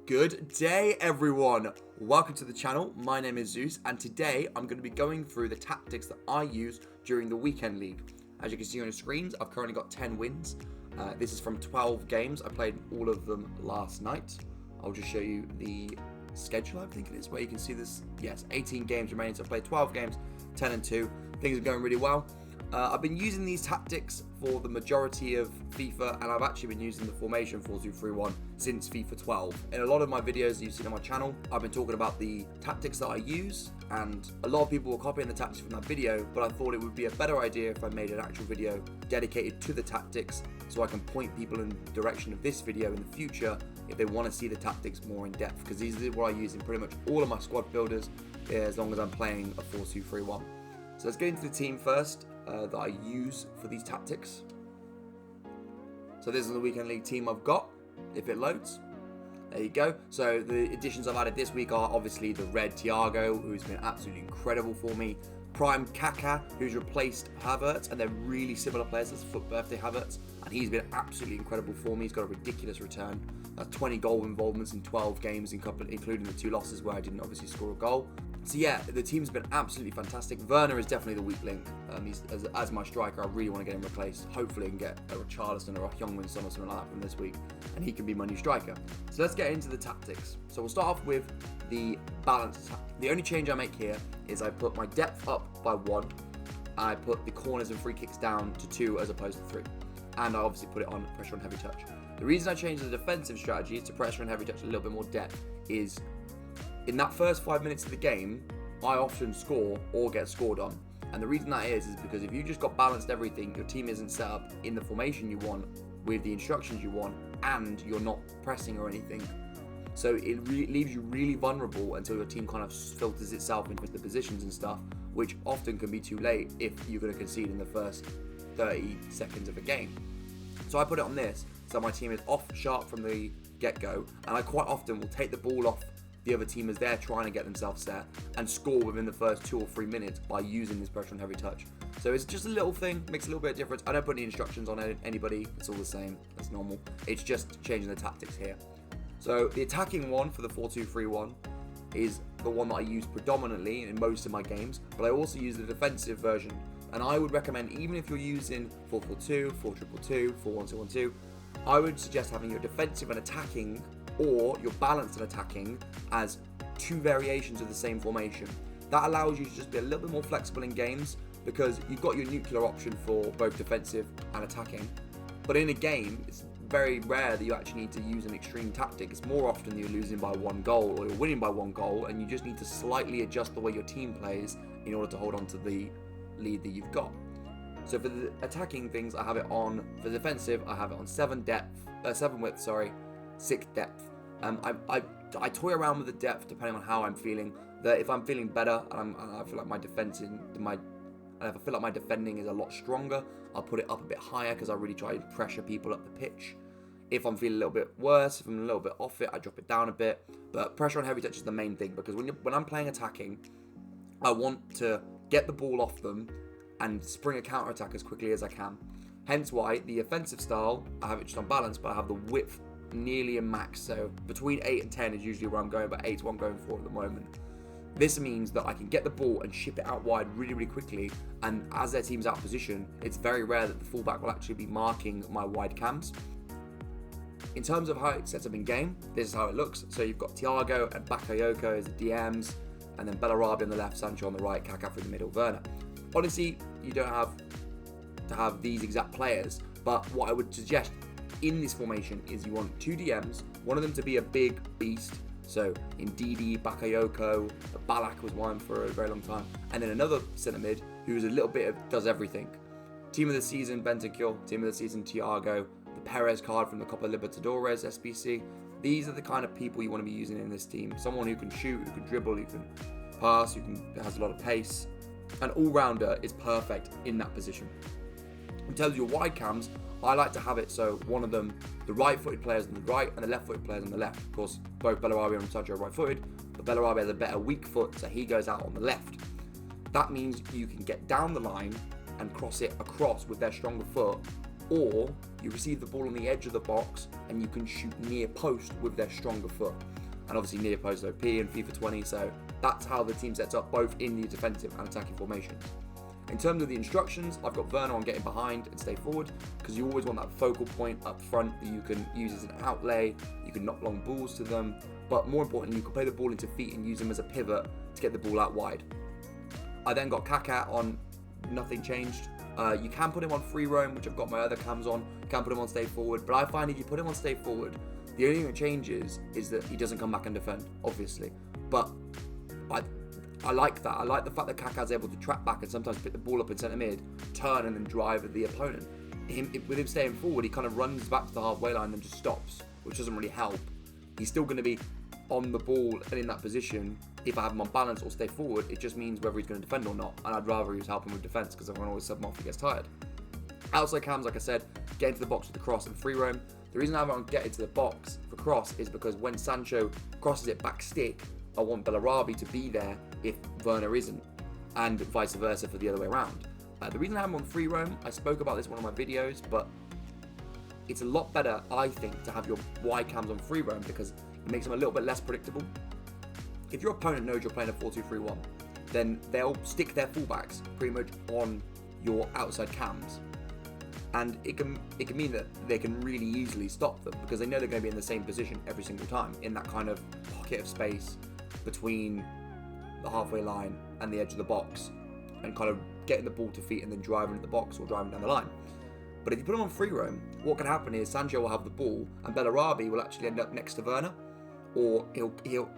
Good day, everyone. Welcome to the channel. My name is Zeus, and today I'm going to be going through the tactics that I use during the weekend league. As you can see on your screens, I've currently got 10 wins. This is from 12 games. I played all of them last night. I'll just show you the schedule, I think it is, where you can see this. Yes, 18 games remaining, so I played 12 games, 10 and 2. Things are going really well. I've been using these tactics for the majority of FIFA, and I've actually been using the formation 4-2-3-1 since FIFA 12. In a lot of my videos that you've seen on my channel, I've been talking about the tactics that I use, and a lot of people were copying the tactics from that video, but I thought it would be a better idea if I made an actual video dedicated to the tactics, so I can point people in the direction of this video in the future if they want to see the tactics more in depth, because these are what I use in pretty much all of my squad builders, as long as I'm playing a 4-2-3-1. So let's get into the team first that I use for these tactics. So this is the weekend league team I've got, if it loads. There you go. So the additions I've added this week are obviously the red Thiago, who's been absolutely incredible for me. Prime Kaká, who's replaced Havertz, and they're really similar players. That's foot birthday Havertz, and he's been absolutely incredible for me. He's got a ridiculous return. 20 goal involvements in 12 games, including the 2 losses where I didn't obviously score a goal. So yeah, the team's been absolutely fantastic. Werner is definitely the weak link. He's as my striker, I really want to get him replaced. Hopefully I can get a Richarlison or a Heung-min Son or something like that from this week, and he can be my new striker. So let's get into the tactics. So we'll start off with the balance attack. The only change I make here is I put my depth up by 1. I put the corners and free kicks down to 2 as opposed to 3. And I obviously put it on pressure and heavy touch. The reason I changed the defensive strategy to pressure and heavy touch a little bit more depth is in that first 5 minutes of the game, I often score or get scored on. And the reason that is because if you just got balanced everything, your team isn't set up in the formation you want, with the instructions you want, and you're not pressing or anything. So it leaves you really vulnerable until your team kind of filters itself into the positions and stuff, which often can be too late if you're going to concede in the first 30 seconds of a game. So I put it on this, so my team is off sharp from the get-go, and I quite often will take the ball off the other team as they're trying to get themselves set and score within the first 2 or 3 minutes by using this pressure and heavy touch. So it's just a little thing, makes a little bit of difference. I don't put any instructions on anybody, it's all the same, that's normal. It's just changing the tactics here. So the attacking one for the 4-2-3-1 is the one that I use predominantly in most of my games, but I also use the defensive version. And I would recommend, even if you're using 4-4-2, 4-2-2-2, 4-1-2-1-2, I would suggest having your defensive and attacking, or your balanced and attacking, as 2 variations of the same formation. That allows you to just be a little bit more flexible in games, because you've got your nuclear option for both defensive and attacking. But in a game, it's very rare that you actually need to use an extreme tactic. It's more often you're losing by 1 goal or you're winning by 1 goal, and you just need to slightly adjust the way your team plays in order to hold on to the lead that you've got. So for the attacking things, I have it on. For the defensive, I have it on 7 width, 6 depth. I toy around with the depth depending on how I'm feeling. That if I'm feeling better and I feel like my if I feel like my defending is a lot stronger, I'll put it up a bit higher because I really try to pressure people up the pitch. If I'm feeling a little bit worse, if I'm a little bit off it, I drop it down a bit. But pressure and heavy touch is the main thing, because when I'm playing attacking, I want to get the ball off them and spring a counter attack as quickly as I can. Hence why the offensive style, I have it just on balance, but I have the width nearly a max. So between 8 and 10 is usually where I'm going, but 8 is what I'm going for at the moment. This means that I can get the ball and ship it out wide really, really quickly, and as their team's out of position, it's very rare that the fullback will actually be marking my wide cams. In terms of how it sets up in game, this is how it looks. So you've got Thiago and Bakayoko as the DMs, and then Bellarabi on the left, Sancho on the right, Kaká through the middle, Werner. Honestly, you don't have to have these exact players, but what I would suggest in this formation is you want 2 DMs, one of them to be a big beast. So in Didi, Bakayoko, Balak was one for a very long time, and then another centre mid who's a little bit of does everything. Team of the season, Bentancur. Team of the season, Thiago. The Perez card from the Copa Libertadores, SBC. These are the kind of people you want to be using in this team. Someone who can shoot, who can dribble, who can pass, who has a lot of pace. An all-rounder is perfect in that position. In terms of your wide cams, I like to have it so one of them, the right-footed players on the right and the left-footed players on the left. Of course, both Bellarabi and Sancho are right-footed, but Bellarabi has a better weak foot, so he goes out on the left. That means you can get down the line and cross it across with their stronger foot or you receive the ball on the edge of the box and you can shoot near post with their stronger foot. And obviously near post OP in FIFA 20, so that's how the team sets up both in the defensive and attacking formations. In terms of the instructions, I've got Werner on getting behind and stay forward, because you always want that focal point up front that you can use as an outlay, you can knock long balls to them, but more importantly, you can play the ball into feet and use them as a pivot to get the ball out wide. I then got Kaká on nothing changed. You can put him on free roam, which I've got my other cams on. You can put him on stay forward, but I find if you put him on stay forward, the only thing that changes is that he doesn't come back and defend, obviously. But I like that. I like the fact that Kaká's able to track back and sometimes pick the ball up in centre mid, turn and then drive at the opponent. With him staying forward, he kind of runs back to the halfway line and just stops, which doesn't really help. He's still going to be on the ball and in that position. If I have him on balance or stay forward, it just means whether he's going to defend or not. And I'd rather he was helping with defence, because I can always sub him off if he gets tired. Outside cams, like I said, get into the box with the cross and free roam. The reason I haven't get into the box for cross is because when Sancho crosses it back stick, I want Bellarabi to be there if Werner isn't, and vice versa for the other way around. The reason I have him on free roam, I spoke about this in one of my videos, but it's a lot better, I think, to have your wide cams on free roam because it makes them a little bit less predictable. If your opponent knows you're playing a 4-2-3-1, then they'll stick their fullbacks pretty much on your outside cams. And it can mean that they can really easily stop them because they know they're going to be in the same position every single time, in that kind of pocket of space between the halfway line and the edge of the box, and kind of getting the ball to feet and then driving at the box or driving down the line. But if you put him on free roam, what can happen is Sancho will have the ball and Bellarabi will actually end up next to Werner, or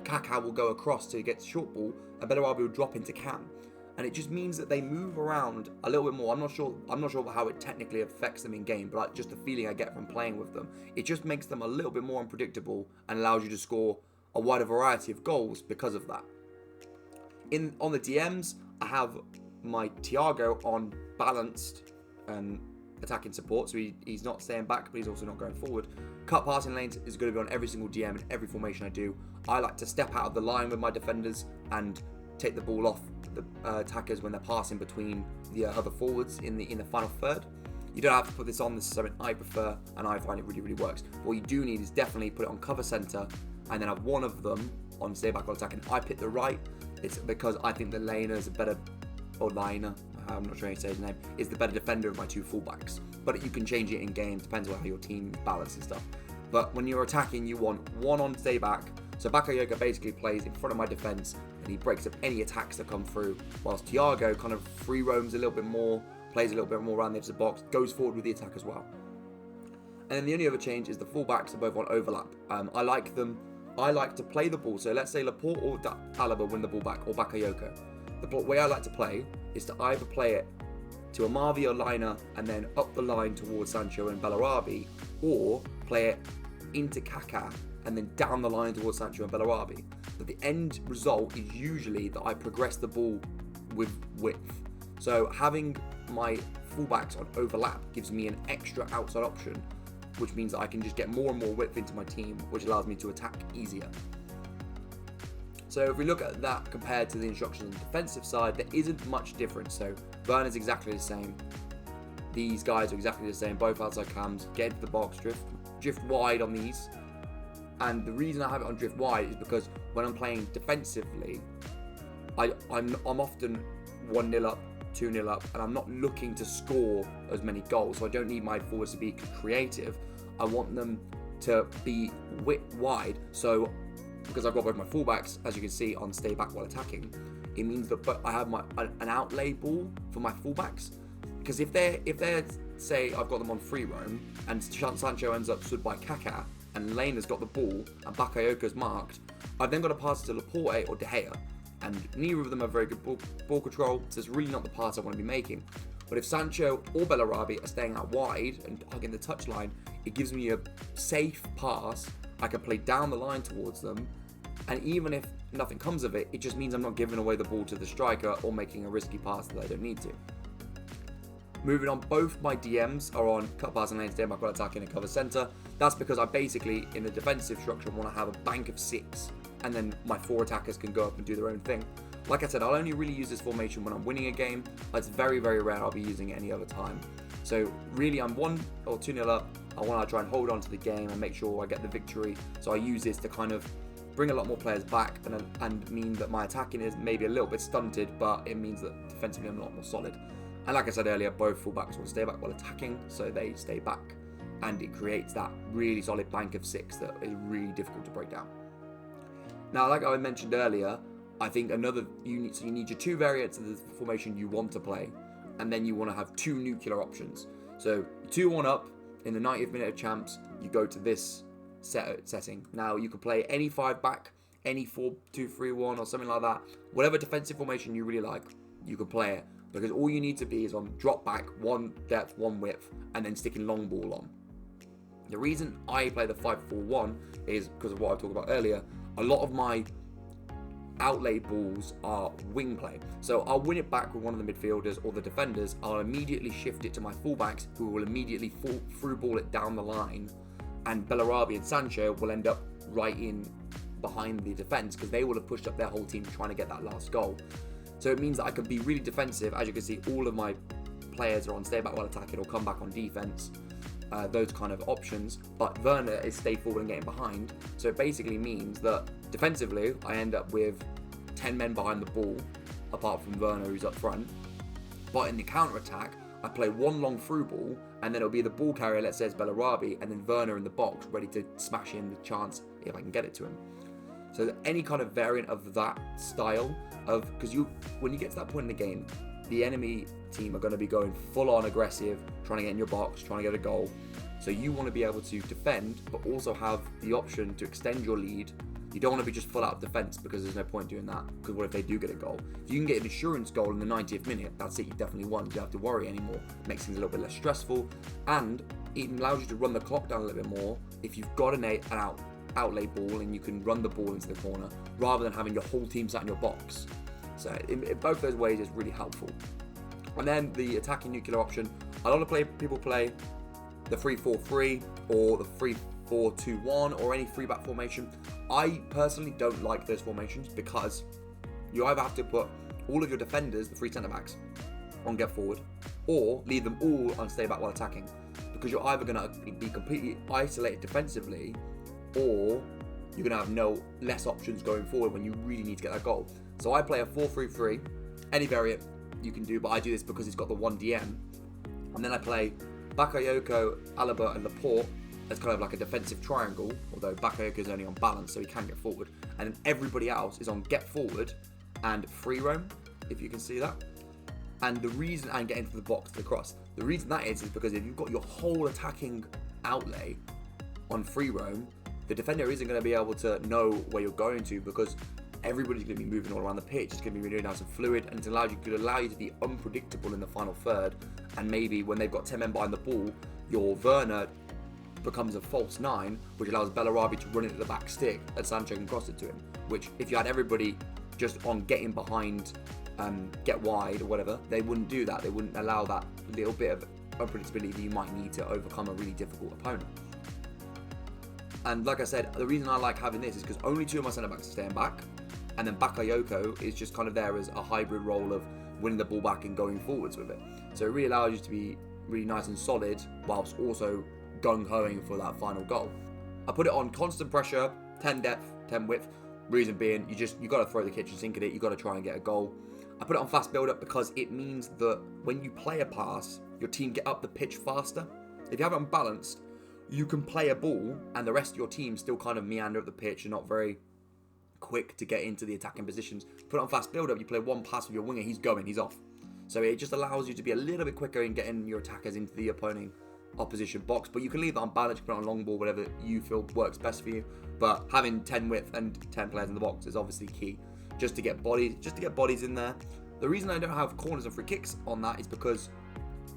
Kaká will go across to get the short ball and Bellarabi will drop into Cam. And it just means that they move around a little bit more. I'm not sure how it technically affects them in game, but just the feeling I get from playing with them, it just makes them a little bit more unpredictable and allows you to score a wider variety of goals because of that. On the DMs, I have my Thiago on balanced attacking support, so he's not staying back, but he's also not going forward. Cut passing lanes is going to be on every single DM and every formation I do. I like to step out of the line with my defenders and take the ball off the attackers when they're passing between the other forwards in the final third. You don't have to put this on. This is something I prefer, and I find it really, really works. But what you do need is definitely put it on cover centre, and then have one of them on stay back while attacking. I pick the right. It's because I think the Liner is a better, or Liner, I'm not sure how to say his name, is the better defender of my two fullbacks. But you can change it in game, depends on how your team balance and stuff. But when you're attacking, you want one on stay back. So Bakayoko basically plays in front of my defence and he breaks up any attacks that come through, whilst Thiago kind of free roams a little bit more, plays a little bit more around the edge of the box, goes forward with the attack as well. And then the only other change is the fullbacks are both on overlap. I like to play the ball. So let's say Laporte or Alaba win the ball back, or Bakayoko. The way I like to play is to either play it to Amavi or Liner and then up the line towards Sancho and Bellarabi, or play it into Kaká and then down the line towards Sancho and Bellarabi. But the end result is usually that I progress the ball with width. So having my fullbacks on overlap gives me an extra outside option, which means that I can just get more and more width into my team, which allows me to attack easier. So if we look at that compared to the instructions on the defensive side, there isn't much difference. So Werner's exactly the same. These guys are exactly the same, both outside cams. Get into the box, drift wide on these. And the reason I have it on drift wide is because when I'm playing defensively, I'm often 1-0 up, 2-0 up, and I'm not looking to score as many goals. So I don't need my forwards to be creative. I want them to be wide. So because I've got both my fullbacks, as you can see, on stay back while attacking, it means that I have an outlay ball for my fullbacks. Because if they're say I've got them on free roam and Sancho ends up stood by Kaká and Lane has got the ball and Bakayoko's marked, I've then got to pass it to Laporte or De Gea, and neither of them have very good ball control, so it's really not the pass I want to be making. But if Sancho or Bellarabi are staying out wide and hugging the touchline, it gives me a safe pass. I can play down the line towards them, and even if nothing comes of it, it just means I'm not giving away the ball to the striker or making a risky pass that I don't need to. Moving on, both my DMs are on cut passing lanes, stay back while attacking and cover centre. That's because I basically, in the defensive structure, want to have a bank of 6, and then my 4 attackers can go up and do their own thing. Like I said, I'll only really use this formation when I'm winning a game. It's very, very rare I'll be using it any other time. So really, I'm 1 or 2-0 up. I want to try and hold on to the game and make sure I get the victory. So I use this to kind of bring a lot more players back and mean that my attacking is maybe a little bit stunted, but it means that defensively I'm a lot more solid. And like I said earlier, both fullbacks will stay back while attacking, so they stay back. And it creates that really solid bank of 6 that is really difficult to break down. Now, like I mentioned earlier, I think you need your 2 variants of the formation you want to play, and then you want to have 2 nuclear options. So 2-1 up in the 90th minute of champs, you go to this setting. Now you can play any 5 back, any 4-2-3-1 or something like that. Whatever defensive formation you really like, you can play it, because all you need to be is on drop back, 1 depth, 1 width, and then sticking long ball on. The reason I play the 5-4-1 is because of what I talked about earlier. A lot of my outlay balls are wing play. So I'll win it back with one of the midfielders or the defenders. I'll immediately shift it to my fullbacks, who will immediately through ball it down the line. And Bellarabi and Sancho will end up right in behind the defense, because they will have pushed up their whole team trying to get that last goal. So it means that I can be really defensive. As you can see, all of my players are on stay back while attacking or come back on defense. Those kind of options, but Werner is stay forward and getting behind. So it basically means that defensively, I end up with 10 men behind the ball, apart from Werner, who's up front. But in the counter attack, I play 1 long through ball, and then it'll be the ball carrier, let's say it's Bellarabi, and then Werner in the box, ready to smash in the chance if I can get it to him. So any kind of variant of that style of, because when you get to that point in the game, the enemy team are going to be going full on aggressive, trying to get in your box, trying to get a goal. So you want to be able to defend, but also have the option to extend your lead. You don't want to be just full out defense, because there's no point doing that, because what if they do get a goal? If you can get an insurance goal in the 90th minute, that's it, you definitely won. You don't have to worry anymore. It makes things a little bit less stressful, and it allows you to run the clock down a little bit more if you've got an outlay ball and you can run the ball into the corner, rather than having your whole team sat in your box. So in both those ways, it's really helpful. And then the attacking nuclear option, a lot of people play the 3-4-3 or the 3-4-2-1 or any 3-back formation. I personally don't like those formations, because you either have to put all of your defenders, the 3 centre-backs, on get forward, or leave them all on stay back while attacking, because you're either going to be completely isolated defensively, or you're going to have less options going forward when you really need to get that goal. So I play a 4-3-3, any variant you can do, but I do this because it's got the 1 DM. And then I play Bakayoko, Alaba and Laporte as kind of like a defensive triangle, although Bakayoko is only on balance, so he can get forward. And then everybody else is on get forward and free roam, if you can see that. And the reason I get into the box to the cross, the reason that is because if you've got your whole attacking outlay on free roam, the defender isn't going to be able to know where you're going to, because everybody's going to be moving all around the pitch. It's going to be really nice and fluid, and it could allow you to be unpredictable in the final third. And maybe when they've got 10 men behind the ball, your Werner becomes a false 9, which allows Bellarabi to run it at the back stick, and Sancho can cross it to him. Which, if you had everybody just on getting behind, get wide or whatever, they wouldn't do that. They wouldn't allow that little bit of unpredictability that you might need to overcome a really difficult opponent. And like I said, the reason I like having this is because only 2 of my centre-backs are staying back, and then Bakayoko is just kind of there as a hybrid role of winning the ball back and going forwards with it. So it really allows you to be really nice and solid, whilst also gung-hoing for that final goal. I put it on constant pressure, 10 depth, 10 width. Reason being, you got to throw the kitchen sink at it. You got to try and get a goal. I put it on fast build-up because it means that when you play a pass, your team get up the pitch faster. If you have it unbalanced, you can play a ball and the rest of your team still kind of meander up the pitch and not very quick to get into the attacking positions. Put it on fast build-up, you play one pass with your winger, he's off. So it just allows you to be a little bit quicker in getting your attackers into the opposition box. But you can leave that on balance, you can put it on long ball, whatever you feel works best for you. But having 10 width and 10 players in the box is obviously key, just to get bodies in there. The reason I don't have corners and free kicks on that is because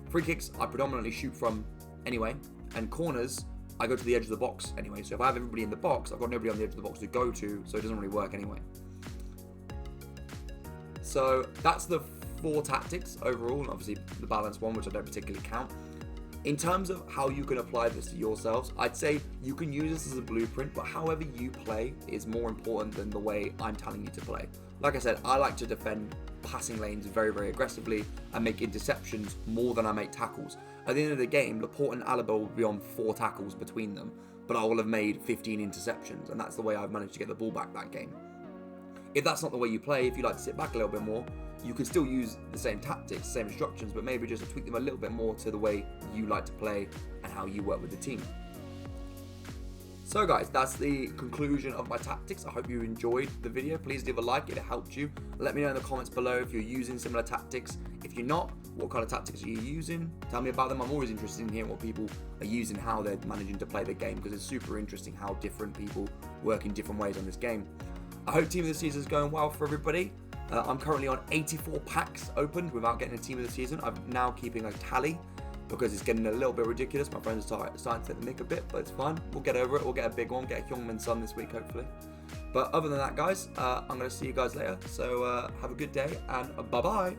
free kicks I predominantly shoot from anyway, and corners I go to the edge of the box anyway. So if I have everybody in the box, I've got nobody on the edge of the box to go to, so it doesn't really work anyway. So that's the 4 tactics overall, and obviously the balanced one, which I don't particularly count. In terms of how you can apply this to yourselves, I'd say you can use this as a blueprint, but however you play is more important than the way I'm telling you to play. Like I said, I like to defend passing lanes very, very aggressively and make interceptions more than I make tackles. At the end of the game, Laporte and Alaba will be on 4 tackles between them, but I will have made 15 interceptions, and that's the way I've managed to get the ball back that game. If that's not the way you play, if you like to sit back a little bit more, you can still use the same tactics, same instructions, but maybe just tweak them a little bit more to the way you like to play and how you work with the team. So guys, that's the conclusion of my tactics. I hope you enjoyed the video. Please leave a like if it helped you. Let me know in the comments below if you're using similar tactics. If you're not, what kind of tactics are you using? Tell me about them. I'm always interested in hearing what people are using, how they're managing to play the game, because it's super interesting how different people work in different ways on this game. I hope Team of the Season is going well for everybody. I'm currently on 84 packs opened without getting a Team of the Season. I'm now keeping a tally because it's getting a little bit ridiculous. My friends are starting to take the mick a bit, but it's fine. We'll get over it. We'll get a big one, get a Hyungmin Son this week, hopefully. But other than that, guys, I'm going to see you guys later. So have a good day, and bye-bye.